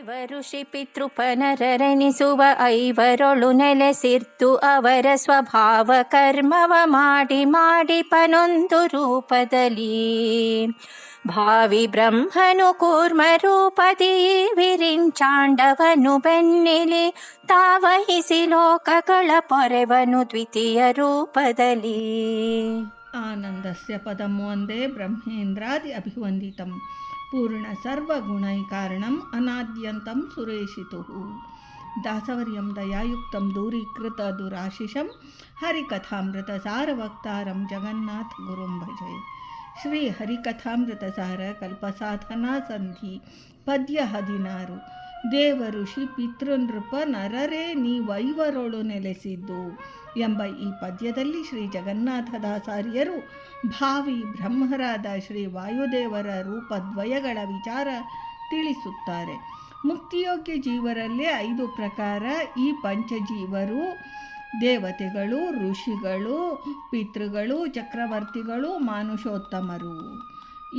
ದೇವ ಋಷಿ ಪಿತೃಪನರರೆನಿಸುವ ಐವರೊಳು ನೆಲೆಸಿರ್ತು ಅವರ ಸ್ವಭಾವ ಕರ್ಮವ ಮಾಡಿ ಮಾಡಿ ಪನೊಂದು ರೂಪದಲ್ಲಿ ಭಾವಿ ಬ್ರಹ್ಮನು ಕೂರ್ಮ ರೂಪದಿ ವಿರಿಂಚಾಂಡವನು ಬೆನ್ನಿಲಿ ತಾವಹಿಸಿ ಲೋಕಗಳ ಪೊರೆವನು ದ್ವಿತೀಯ ರೂಪದಲ್ಲಿ. ಆನಂದಸ್ಯ ಪದಂ ವಂದೇ ಬ್ರಹ್ಮೇಂದ್ರಾದಿ ಅಭಿವಂದಿತಂ ಪೂರ್ಣ ಸರ್ವಗುಣೈಕಾರಣಂ ಅನಾದ್ಯಂತಂ ಸುರೇಶಿತುಃ ದಾಸವರ್ಯಂ ದಯಾಯುಕ್ತಂ ದೂರೀಕೃತ ದುರಾಶಿಷಂ ಹರಿಕಥಾಮೃತ ಸಾರವಕ್ತಾರಂ ಜಗನ್ನಾಥ ಗುರುಂ ಭಜೆ. ಶ್ರೀ ಹರಿಕಥಾಮೃತ ಸಾರ ಕಲ್ಪಸಾಧನಾ ಸಂಧಿ ಪದ್ಯ 16. ದೇವ ಋಷಿ ಪಿತೃನೃಪ ನರರೇ ನೀವೈವರೊಳು ನೆಲೆಸಿದ್ದು ಎಂಬ ಈ ಪದ್ಯದಲ್ಲಿ ಶ್ರೀ ಜಗನ್ನಾಥದಾಸಾರ್ಯರು ಭಾವಿ ಬ್ರಹ್ಮರಾದ ಶ್ರೀ ವಾಯುದೇವರ ರೂಪದ್ವಯಗಳ ವಿಚಾರ ತಿಳಿಸುತ್ತಾರೆ. ಮುಕ್ತಿಯೋಗ್ಯ ಜೀವರಲ್ಲಿ 5 ಪ್ರಕಾರ. ಈ ಪಂಚಜೀವರು ದೇವತೆಗಳು, ಋಷಿಗಳು, ಪಿತೃಗಳು, ಚಕ್ರವರ್ತಿಗಳು, ಮಾನುಷೋತ್ತಮರು.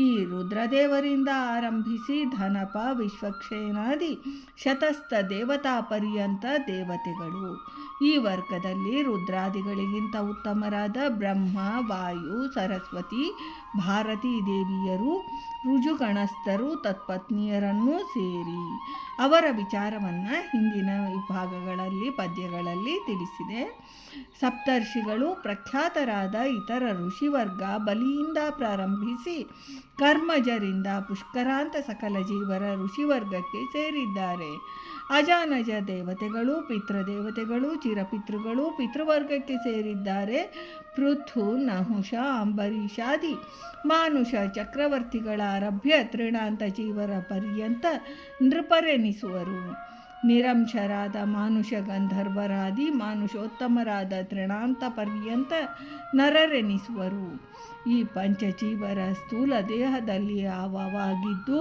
ಈ ರುದ್ರದೇವರಿಂದ ಆರಂಭಿಸಿ ಧನಪ, ವಿಶ್ವಕ್ಷೇನಾದಿ ಶತಸ್ಥ ದೇವತಾ ಪರ್ಯಂತ ದೇವತೆಗಳು. ಈ ವರ್ಗದಲ್ಲಿ ರುದ್ರಾದಿಗಳಿಗಿಂತ ಉತ್ತಮರಾದ ಬ್ರಹ್ಮ, ವಾಯು, ಸರಸ್ವತಿ, ಭಾರತೀ ದೇವಿಯರು, ಋಜುಗಣಸ್ಥರು, ತತ್ಪತ್ನಿಯರನ್ನೂ ಸೇರಿ ಅವರ ವಿಚಾರವನ್ನು ಹಿಂದಿನ ವಿಭಾಗಗಳಲ್ಲಿ ಪದ್ಯಗಳಲ್ಲಿ ತಿಳಿಸಿದೆ. ಸಪ್ತರ್ಷಿಗಳು ಪ್ರಖ್ಯಾತರಾದ ಇತರ ಋಷಿವರ್ಗ ಬಲಿಯಿಂದ ಪ್ರಾರಂಭಿಸಿ ಕರ್ಮಜರಿಂದ ಪುಷ್ಕರಾಂತ ಸಕಲ ಜೀವರ ಋಷಿವರ್ಗಕ್ಕೆ ಸೇರಿದ್ದಾರೆ. ಅಜಾನಜ ದೇವತೆಗಳು, ಪಿತೃದೇವತೆಗಳು, ಚಿರಪಿತೃಗಳು ಪಿತೃವರ್ಗಕ್ಕೆ ಸೇರಿದ್ದಾರೆ. ಪೃಥು, ನಹುಷ, ಅಂಬರೀಷಾದಿ ಮಾನುಷ ಚಕ್ರವರ್ತಿಗಳ ಆರಭ್ಯ ತೃಣಾಂತ ಜೀವರ ಪರ್ಯಂತ ನೃಪರೆನಿಸುವರು. ನಿರಂಶರಾದ ಮಾನುಷ ಗಂಧರ್ವರಾದಿ ಮಾನುಷೋತ್ತಮರಾದ ತೃಣಾಂತ ಪರ್ಯಂತ ನರರೆನಿಸುವರು. ಈ ಪಂಚಜೀವರ ಸ್ಥೂಲ ದೇಹದಲ್ಲಿ ಆವವಾಗಿದ್ದು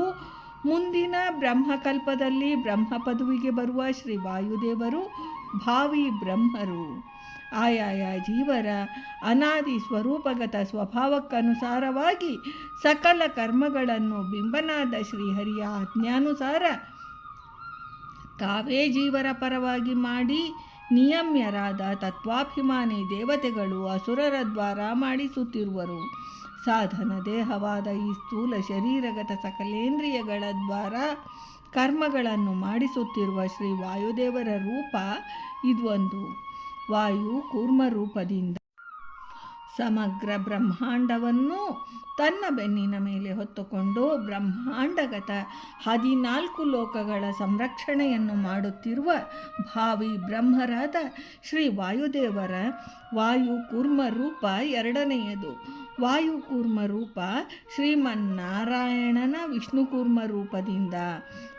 ಮುಂದಿನ ಬ್ರಹ್ಮಕಲ್ಪದಲ್ಲಿ ಬ್ರಹ್ಮ ಪದವಿಗೆ ಬರುವ ಶ್ರೀ ವಾಯುದೇವರು ಭಾವಿ ಬ್ರಹ್ಮರು. ಆಯಾಯ ಜೀವರ ಅನಾದಿ ಸ್ವರೂಪಗತ ಸ್ವಭಾವಕ್ಕನುಸಾರವಾಗಿ ಸಕಲ ಕರ್ಮಗಳನ್ನು ಬಿಂಬನಾದ ಶ್ರೀಹರಿಯ ಆಜ್ಞಾನುಸಾರ ತಾವೇ ಜೀವರ ಪರವಾಗಿ ಮಾಡಿ ನಿಯಮ್ಯರಾದ ತತ್ವಾಭಿಮಾನಿ ದೇವತೆಗಳು ಅಸುರರ ದ್ವಾರ ಮಾಡಿಸುತ್ತಿರುವರು. ಸಾಧನ ದೇಹವಾದ ಈ ಸ್ಥೂಲ ಶರೀರಗತ ಸಕಲೇಂದ್ರಿಯಗಳ ದ್ವಾರ ಕರ್ಮಗಳನ್ನು ಮಾಡಿಸುತ್ತಿರುವ ಶ್ರೀ ವಾಯುದೇವರ ರೂಪ ಇದೊಂದು. ವಾಯು ಕೂರ್ಮ ರೂಪದಿಂದ ಸಮಗ್ರ ಬ್ರಹ್ಮಾಂಡವನ್ನು ತನ್ನ ಬೆನ್ನಿನ ಮೇಲೆ ಹೊತ್ತುಕೊಂಡು ಬ್ರಹ್ಮಾಂಡಗತ 14 ಲೋಕಗಳ ಸಂರಕ್ಷಣೆಯನ್ನು ಮಾಡುತ್ತಿರುವ ಭಾವಿ ಬ್ರಹ್ಮರಾದ ಶ್ರೀ ವಾಯುದೇವರ ವಾಯು ಕೂರ್ಮ ರೂಪ 2ನೆಯದು. ವಾಯು ಕೂರ್ಮ ರೂಪ ಶ್ರೀಮನ್ನಾರಾಯಣನ ವಿಷ್ಣು ಕೂರ್ಮ ರೂಪದಿಂದ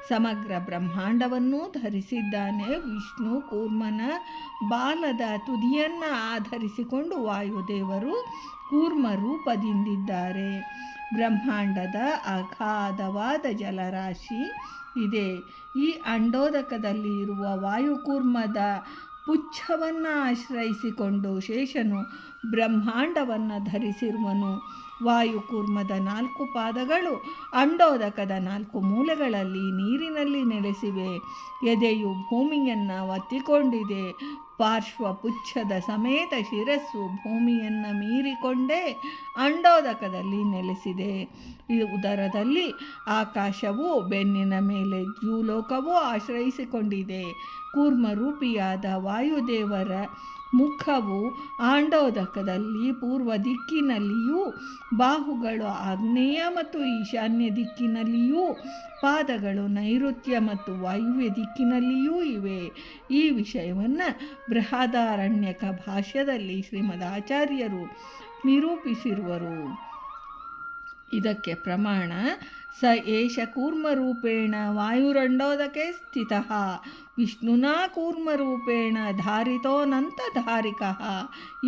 ಸಮಗ್ರ ಬ್ರಹ್ಮಾಂಡವನ್ನು ಧರಿಸಿದ್ದಾನೆ. ವಿಷ್ಣು ಕೂರ್ಮನ ಬಾಲದ ತುದಿಯನ್ನು ಆಧರಿಸಿಕೊಂಡು ವಾಯುದೇವರು ಕೂರ್ಮ ರೂಪದಿಂದಿದ್ದಾರೆ. ಬ್ರಹ್ಮಾಂಡದ ಅಗಾಧವಾದ ಜಲರಾಶಿ ಇದೆ. ಈ ಅಂಡೋದಕದಲ್ಲಿ ಇರುವ ವಾಯುಕೂರ್ಮದ ಪುಚ್ಛವನ್ನು ಆಶ್ರಯಿಸಿಕೊಂಡು ಶೇಷನು ಬ್ರಹ್ಮಾಂಡವನ್ನು ಧರಿಸಿರುವನು. ವಾಯುಕೂರ್ಮದ 4 ಪಾದಗಳು ಅಂಡೋದಕದ 4 ಮೂಲೆಗಳಲ್ಲಿ ನೀರಿನಲ್ಲಿ ನೆಲೆಸಿವೆ. ಎದೆಯು ಭೂಮಿಯನ್ನು ಒತ್ತಿಕೊಂಡಿದೆ. ಪಾರ್ಶ್ವ ಪುಚ್ಛದ ಸಮೇತ ಶಿರಸ್ಸು ಭೂಮಿಯನ್ನು ಮೀರಿಕೊಂಡೇ ಅಂಡೋದಕದಲ್ಲಿ ನೆಲೆಸಿದೆ. ಈ ಉದರದಲ್ಲಿ ಆಕಾಶವು, ಬೆನ್ನಿನ ಮೇಲೆ ದ್ಯೂಲೋಕವೂ ಆಶ್ರಯಿಸಿಕೊಂಡಿದೆ. ಕೂರ್ಮರೂಪಿಯಾದ ವಾಯುದೇವರ ಮುಖವು ಆಂಡೋದಕದಲ್ಲಿ ಪೂರ್ವ ದಿಕ್ಕಿನಲ್ಲಿಯೂ, ಬಾಹುಗಳು ಆಗ್ನೇಯ ಮತ್ತು ಈಶಾನ್ಯ ದಿಕ್ಕಿನಲ್ಲಿಯೂ, ಪಾದಗಳು ನೈಋತ್ಯ ಮತ್ತು ವಾಯುವ್ಯ ದಿಕ್ಕಿನಲ್ಲಿಯೂ ಇವೆ. ಈ ವಿಷಯವನ್ನು ಬೃಹದಾರಣ್ಯಕ ಭಾಷ್ಯದಲ್ಲಿ ಶ್ರೀಮದ್ ಆಚಾರ್ಯರು ನಿರೂಪಿಸಿರುವರು. ಇದಕ್ಕೆ ಪ್ರಮಾಣ ಸ ಏಷ ಕೂರ್ಮರೂಪೇಣ ವಾಯುರಂಡೋದಕೆ ಸ್ಥಿತಃ ವಿಷ್ಣುನಾ ಕೂರ್ಮರೂಪೇಣ ಧಾರಿತೋನಂತಧಾರಿಕಃ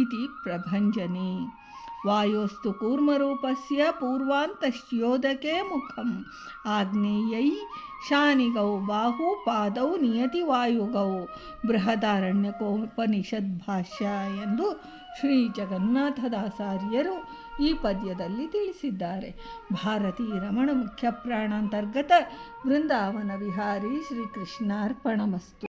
ಇತಿ ಪ್ರಭಂಜನೆ. ವಾಯೋಸ್ತು ಕೂರ್ಮರೂಪಸ್ಯ ಪೂರ್ವಾಂತಶ್ಯೋದಕೆ ಮುಖಂ ಆಗ್ನೇಯೈ ಶಾನಿಗೌ ಬಾಹು ಪಾದೌ ನಿಯತಿ ವಾಯುಗೌ ಬೃಹದಾರಣ್ಯಕೋಪನಿಷದ್ ಭಾಷ್ಯ ಎಂದು ಶ್ರೀ ಜಗನ್ನಾಥದಾಸಾರ್ಯರು ಈ ಪದ್ಯದಲ್ಲಿ ತಿಳಿಸಿದ್ದಾರೆ. ಭಾರತೀ ರಮಣ ಮುಖ್ಯ ಪ್ರಾಣಾಂತರ್ಗತ ವೃಂದಾವನ ವಿಹಾರಿ ಶ್ರೀಕೃಷ್ಣಾರ್ಪಣಮಸ್ತು.